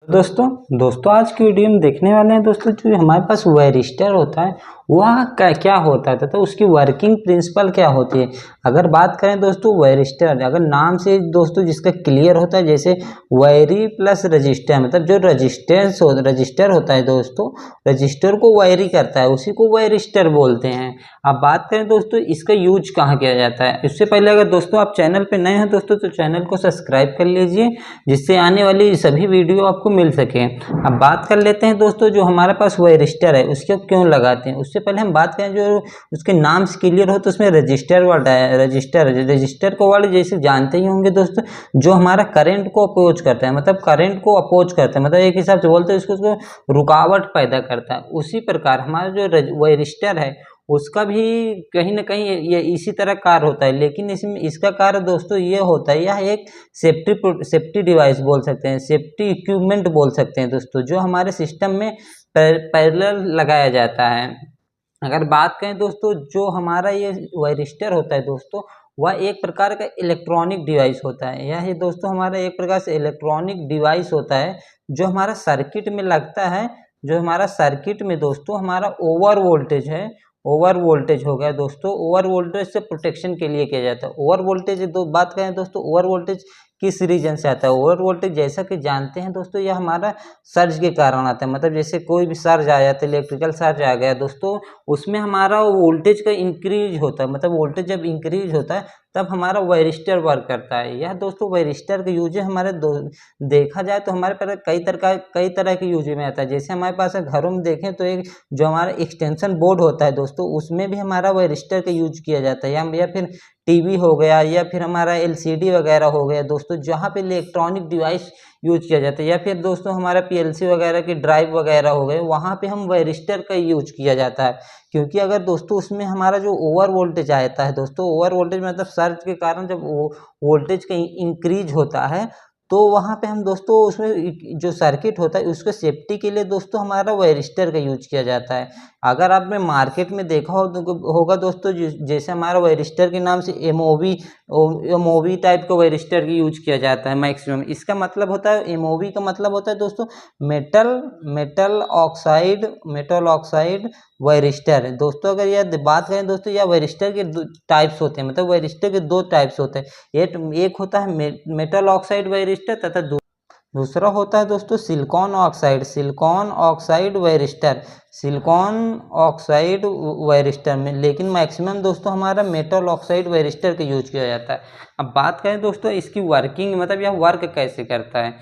दोस्तों आज की वीडियो में देखने वाले हैं दोस्तों, जो हमारे पास वायरिस्टर होता है वह क्या होता है तथा उसकी वर्किंग प्रिंसिपल क्या होती है। अगर बात करें दोस्तों वायरिस्टर, अगर नाम से दोस्तों जिसका क्लियर होता है, जैसे वायरी प्लस रजिस्टर, मतलब जो रजिस्टर होता है दोस्तों, रजिस्टर को वायरी करता है, उसी को वायरिस्टर बोलते हैं। अब बात करें दोस्तों इसका यूज कहाँ किया जाता है। इससे पहले अगर दोस्तों आप चैनल पर नए हैं दोस्तों, तो चैनल को सब्सक्राइब कर लीजिए, जिससे आने वाली सभी वीडियो आपको मिल सके। अब बात कर लेते हैं दोस्तों, जो हमारे पास वायरिस्टर है उसको क्यों लगाते हैं। उससे पहले हम बात करें, जो उसके नाम से क्लियर हो तो उसमें रजिस्टर वर्ड है। रजिस्टर को वर्ड जैसे जानते ही होंगे दोस्तों, जो हमारा करंट को अपोज करता है, मतलब करंट को अपोज करता है, मतलब एक हिसाब से बोलते हैं उसको रुकावट पैदा करता है। उसी प्रकार हमारा जो वायरिस्टर है उसका भी कहीं ना कहीं ये इसी तरह कार्य होता है, लेकिन इसमें इसका कार्य दोस्तों ये होता है, यह एक सेफ्टी डिवाइस बोल सकते हैं, सेफ्टी इक्विपमेंट बोल सकते हैं दोस्तों, जो हमारे सिस्टम में पैरेलल लगाया जाता है। अगर बात करें दोस्तों, जो हमारा ये वायरिस्टर होता है दोस्तों, वह एक प्रकार का इलेक्ट्रॉनिक डिवाइस होता है। यह दोस्तों हमारा एक प्रकार से इलेक्ट्रॉनिक डिवाइस होता है, जो हमारा सर्किट में लगता है। जो हमारा सर्किट में दोस्तों हमारा ओवर वोल्टेज है, ओवर वोल्टेज हो गया दोस्तों, ओवर वोल्टेज से प्रोटेक्शन के लिए किया जाता है। ओवर वोल्टेज बात करें दोस्तों, ओवर वोल्टेज किस रीजन से आता है। ओवर वोल्टेज जैसा कि जानते हैं दोस्तों, यह हमारा सर्ज के कारण आता है। मतलब जैसे कोई भी सर्ज आ जाता है, इलेक्ट्रिकल सर्ज आ गया दोस्तों, उसमें हमारा वोल्टेज का इंक्रीज होता है। मतलब वोल्टेज जब इंक्रीज होता है तब हमारा वायरिस्टर वर्क करता है। यह दोस्तों वायरिस्टर का यूज हमारे देखा जाए तो हमारे पास कई तरह के यूज में आता है। जैसे हमारे पास घरों में देखें तो एक जो हमारा एक्सटेंशन बोर्ड होता है दोस्तों, उसमें भी हमारा वायरिस्टर का यूज किया जाता है। या फिर टीवी हो गया, या फिर हमारा एलसीडी वगैरह हो गया दोस्तों, जहाँ पे इलेक्ट्रॉनिक डिवाइस यूज किया जाता है। या फिर दोस्तों हमारा पीएलसी वगैरह की ड्राइव वगैरह हो गए, वहाँ पे हम वायरिस्टर का यूज किया जाता है। क्योंकि अगर दोस्तों उसमें हमारा जो ओवर वोल्टेज आता है दोस्तों, ओवर वोल्टेज मतलब सर्ज के कारण जब वोल्टेज का इंक्रीज होता है, तो वहाँ पे हम दोस्तों उसमें जो सर्किट होता है उसके सेफ्टी के लिए दोस्तों हमारा वायरिस्टर का यूज किया जाता है। अगर आपने मार्केट में देखा होगा दोस्तों, जैसे हमारा वायरिस्टर के नाम से एमओवी टाइप का वायरिस्टर की यूज किया जाता है मैक्सिमम। इसका मतलब होता है, एमओवी का मतलब होता है दोस्तों मेटल ऑक्साइड वायरिस्टर है दोस्तों। अगर यह बात करें दोस्तों, यह वायरिस्टर के दो टाइप्स होते हैं, मतलब वायरिस्टर के दो टाइप्स होते हैं। एक होता है मेटल ऑक्साइड वायरिस्टर, तथा दूसरा होता है दोस्तों सिलिकॉन ऑक्साइड वायरिस्टर। सिलिकॉन ऑक्साइड वायरिस्टर में लेकिन मैक्सिमम दोस्तों हमारा मेटल ऑक्साइड वायरिस्टर का यूज किया जाता है। अब बात करें दोस्तों इसकी वर्किंग, मतलब यह वर्क कैसे करता है।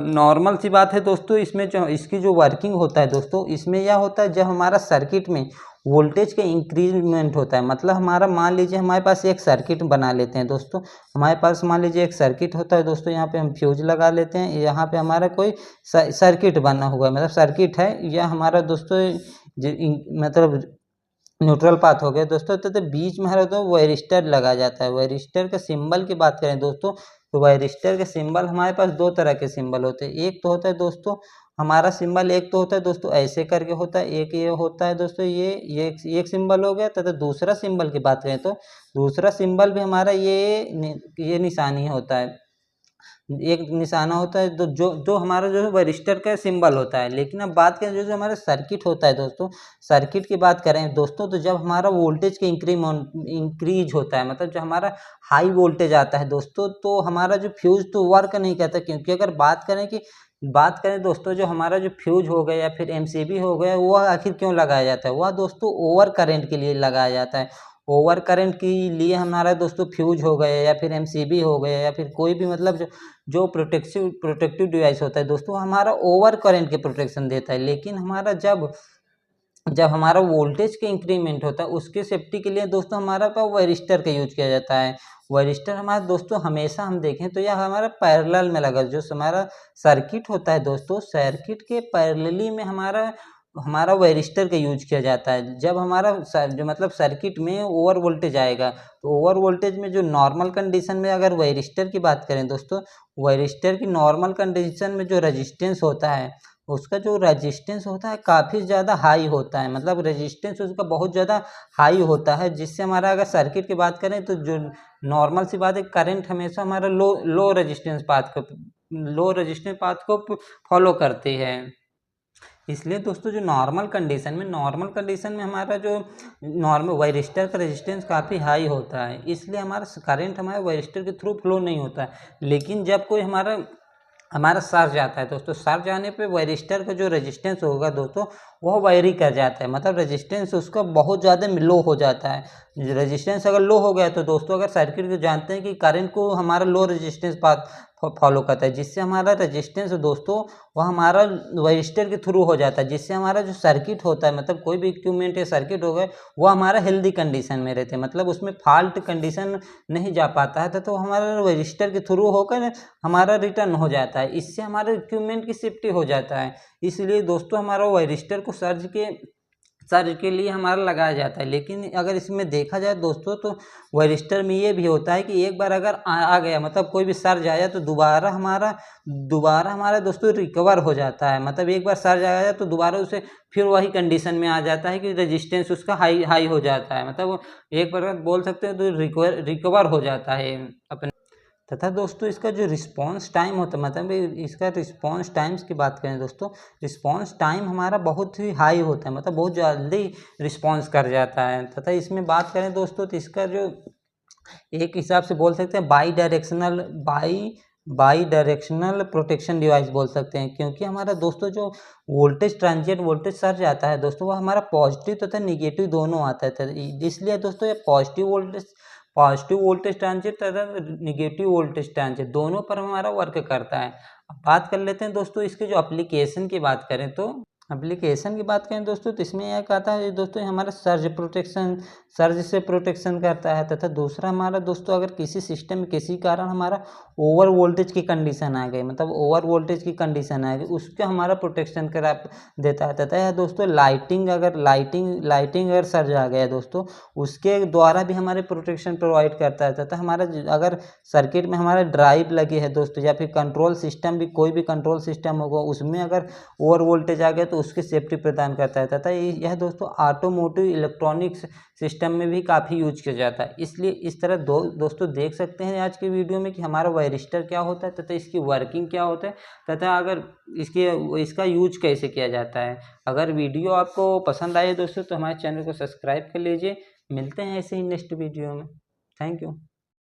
नॉर्मल सी बात है दोस्तों, इसमें जो इसकी जो वर्किंग होता है दोस्तों, इसमें यह होता है जब हमारा सर्किट में वोल्टेज का इंक्रीजमेंट होता है। मतलब हमारा मान लीजिए हमारे पास एक सर्किट बना लेते हैं दोस्तों, हमारे पास मान लीजिए एक सर्किट होता है दोस्तों, यहाँ पे हम फ्यूज लगा लेते हैं। यहाँ पे हमारा कोई सर्किट बना हुआ है, मतलब सर्किट है यह हमारा दोस्तों, मतलब न्यूट्रल पाथ हो गया दोस्तों। तो बीच में हमारा तो वायरिस्टर लगा जाता है। वायरिस्टर के सिंबल की बात करें दोस्तों, तो वायरिस्टर के सिंबल हमारे पास दो तरह के सिंबल होते हैं। एक तो होता है दोस्तों हमारा सिंबल, एक तो होता है दोस्तों ऐसे करके होता है, एक ये होता है दोस्तों, ये एक सिंबल हो गया। तथा दूसरा सिंबल की बात करें तो दूसरा सिंबल भी हमारा ये निशानी होता है, एक निशाना होता है, तो जो हमारा जो है वायरिस्टर का सिंबल होता है। लेकिन अब बात करें जो हमारा सर्किट होता है दोस्तों, सर्किट की बात करें दोस्तों, तो जब हमारा वोल्टेज का इंक्रीज होता है, मतलब जो हमारा हाई वोल्टेज आता है दोस्तों, तो हमारा जो फ्यूज तो वर्क नहीं करता। क्योंकि अगर बात करें दोस्तों, जो हमारा जो फ्यूज हो गया या फिर एमसीबी हो गया, वह आखिर क्यों लगाया जाता है। वह दोस्तों ओवर करंट के लिए लगाया जाता है। ओवर करंट के लिए हमारा दोस्तों फ्यूज हो गया या फिर एमसीबी हो गया या फिर कोई भी, मतलब जो प्रोटेक्टिव डिवाइस होता है दोस्तों, हमारा ओवर करंट के प्रोटेक्शन देता है। लेकिन हमारा जब हमारा वोल्टेज का इंक्रीमेंट होता है, उसके सेफ्टी के लिए दोस्तों हमारा वायरिस्टर का यूज किया जाता है। वायरिस्टर हमारा दोस्तों हमेशा हम देखें तो यह हमारा पैरेलल में लगा, जो हमारा सर्किट होता है दोस्तों, सर्किट के पैरेलली में हमारा वायरिस्टर का यूज किया जाता है। जब हमारा जो मतलब सर्किट में ओवर वोल्टेज आएगा, तो ओवर वोल्टेज में जो नॉर्मल कंडीशन में अगर वायरिस्टर की बात करें दोस्तों, वायरिस्टर की नॉर्मल कंडीशन में जो रेजिस्टेंस होता है, उसका जो रेजिस्टेंस होता है काफ़ी ज़्यादा हाई होता है। मतलब रेजिस्टेंस उसका बहुत ज़्यादा हाई होता है, जिससे हमारा अगर सर्किट की बात करें तो जो नॉर्मल सी बात है, करंट हमेशा हमारा low resistance path low resistance path को फॉलो करती है। इसलिए दोस्तों जो नॉर्मल कंडीशन में हमारा जो नॉर्मल वायरिस्टर का रेजिस्टेंस काफ़ी हाई होता है, इसलिए हमारा करंट हमारे वायरिस्टर के थ्रू फ्लो नहीं होता है। लेकिन जब कोई हमारा सर्ज आता है दोस्तों, सर्ज आने पे वायरिस्टर का जो रेजिस्टेंस होगा दोस्तों वह वायरी कर जाता है, मतलब रेजिस्टेंस उसका बहुत ज़्यादा लो हो जाता है। रेजिस्टेंस अगर लो हो गया तो दोस्तों अगर सर्किट को जानते हैं कि करंट को हमारा लो रेजिस्टेंस पाथ फॉलो करता है, जिससे हमारा रेजिस्टेंस दोस्तों वह हमारा वायरिस्टर के थ्रू हो जाता है, जिससे हमारा जो सर्किट होता है, मतलब कोई भी इक्विपमेंट या सर्किट हो गए वो हमारा हेल्दी कंडीशन में रहते हैं, मतलब उसमें फॉल्ट कंडीशन नहीं जा पाता है तो हमारा वायरिस्टर के थ्रू होकर हमारा रिटर्न हो जाता है। इससे हमारे इक्विपमेंट की सेफ्टी हो जाता है। इसलिए दोस्तों हमारा वायरिस्टर को सर्ज के लिए हमारा लगाया जाता है। लेकिन अगर इसमें देखा जाए दोस्तों तो वायरिस्टर में ये भी होता है कि एक बार अगर आ गया, मतलब कोई भी सर्ज आया तो दोबारा हमारा दोस्तों रिकवर हो जाता है, मतलब एक बार सर्ज आ गया तो दोबारा उसे फिर वही कंडीशन में आ जाता है कि रेजिस्टेंस उसका हाई हो जाता है, मतलब एक बार बोल सकते हैं तो रिकवर हो जाता है अपने। तथा दोस्तों इसका जो रिस्पॉन्स टाइम होता है, मतलब इसका रिस्पॉन्स टाइम्स की बात करें दोस्तों, रिस्पॉन्स टाइम हमारा बहुत ही हाई होता है, मतलब बहुत जल्दी रिस्पॉन्स कर जाता है। तथा इसमें बात करें दोस्तों तो इसका जो एक हिसाब से बोल सकते हैं बाई डायरेक्शनल प्रोटेक्शन डिवाइस बोल सकते हैं, क्योंकि हमारा दोस्तों जो ट्रांजिएंट वोल्टेज सर्ज आता है दोस्तों वो हमारा पॉजिटिव तथा निगेटिव दोनों आता है। इसलिए दोस्तों ये पॉजिटिव वोल्टेज ट्रांजिएंट तथा निगेटिव वोल्टेज ट्रांजिएंट दोनों पर हमारा वर्क करता है। अब बात कर लेते हैं दोस्तों इसके जो एप्लीकेशन की बात करें दोस्तों तो इसमें यह कहता है दोस्तों हमारा सर्ज से प्रोटेक्शन करता है। तथा दूसरा हमारा दोस्तों अगर किसी सिस्टम में किसी कारण हमारा ओवर वोल्टेज की कंडीशन आ गई, मतलब ओवर वोल्टेज की कंडीशन आ गई, उसका हमारा प्रोटेक्शन करा देता है। तथा यह दोस्तों लाइटिंग अगर सर्ज आ गया दोस्तों उसके द्वारा भी हमारे प्रोटेक्शन प्रोवाइड करता है। तथा हमारा अगर सर्किट में हमारा ड्राइव लगे है दोस्तों या फिर कंट्रोल सिस्टम भी कोई भी कंट्रोल सिस्टम होगा उसमें अगर ओवर वोल्टेज आ गया तो उसकी सेफ्टी प्रदान करता है। तथा यह दोस्तों ऑटोमोटिव इलेक्ट्रॉनिक्स सिस्टम में भी काफ़ी यूज किया जाता है। इसलिए इस तरह दोस्तों देख सकते हैं आज के वीडियो में कि हमारा वायरिस्टर क्या होता है तथा इसकी वर्किंग क्या होता है तथा अगर इसका यूज कैसे किया जाता है। अगर वीडियो आपको पसंद आए दोस्तों तो हमारे चैनल को सब्सक्राइब कर लीजिए। मिलते हैं ऐसे ही नेक्स्ट वीडियो में। Thank you.